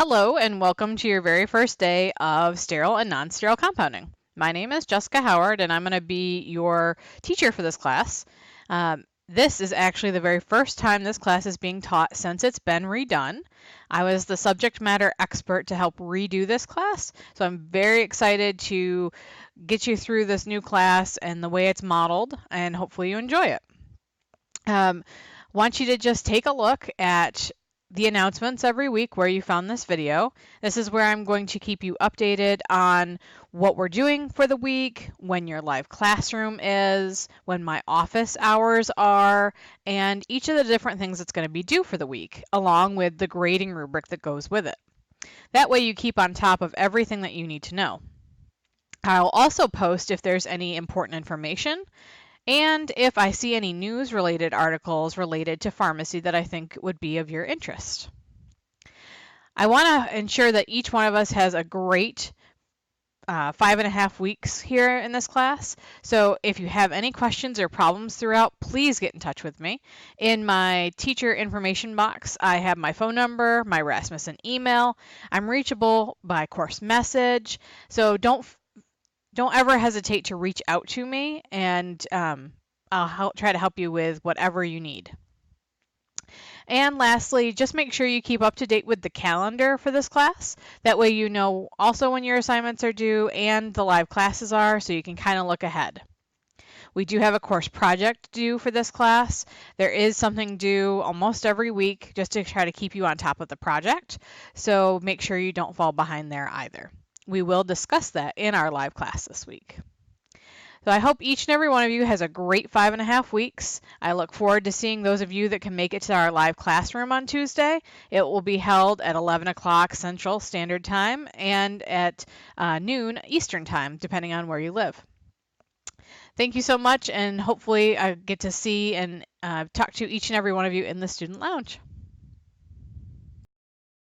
Hello and welcome to your very first day of sterile and non-sterile compounding. My name is Jessica Howard and I'm going to be your teacher for this class. This is actually the very first time this class is being taught since it's been redone. I was the subject matter expert to help redo this class, so I'm very excited to get you through this new class and the way it's modeled, and hopefully you enjoy it. Want you to just take a look at the announcements every week where you found this video. This is where I'm going to keep you updated on what we're doing for the week, when your live classroom is, when my office hours are, and each of the different things that's going to be due for the week, along with the grading rubric that goes with it. That way you keep on top of everything that you need to know. I'll also post if there's any important information and if I see any news-related articles related to pharmacy that I think would be of your interest. I want to ensure that each one of us has a great 5.5 weeks here in this class. So if you have any questions or problems throughout, please get in touch with me. In my teacher information box, I have my phone number, my Rasmussen email. I'm reachable by course message. So don't ever hesitate to reach out to me, and I'll try to help you with whatever you need. And lastly, just make sure you keep up to date with the calendar for this class. That way you know also when your assignments are due and the live classes are, so you can kind of look ahead. We do have a course project due for this class. There is something due almost every week just to try to keep you on top of the project. So make sure you don't fall behind there either. We will discuss that in our live class this week. So I hope each and every one of you has a great 5.5 weeks. I look forward to seeing those of you that can make it to our live classroom on Tuesday. It will be held at 11 o'clock Central Standard Time and at noon Eastern Time, depending on where you live. Thank you so much, and hopefully I get to see and talk to each and every one of you in the Student Lounge.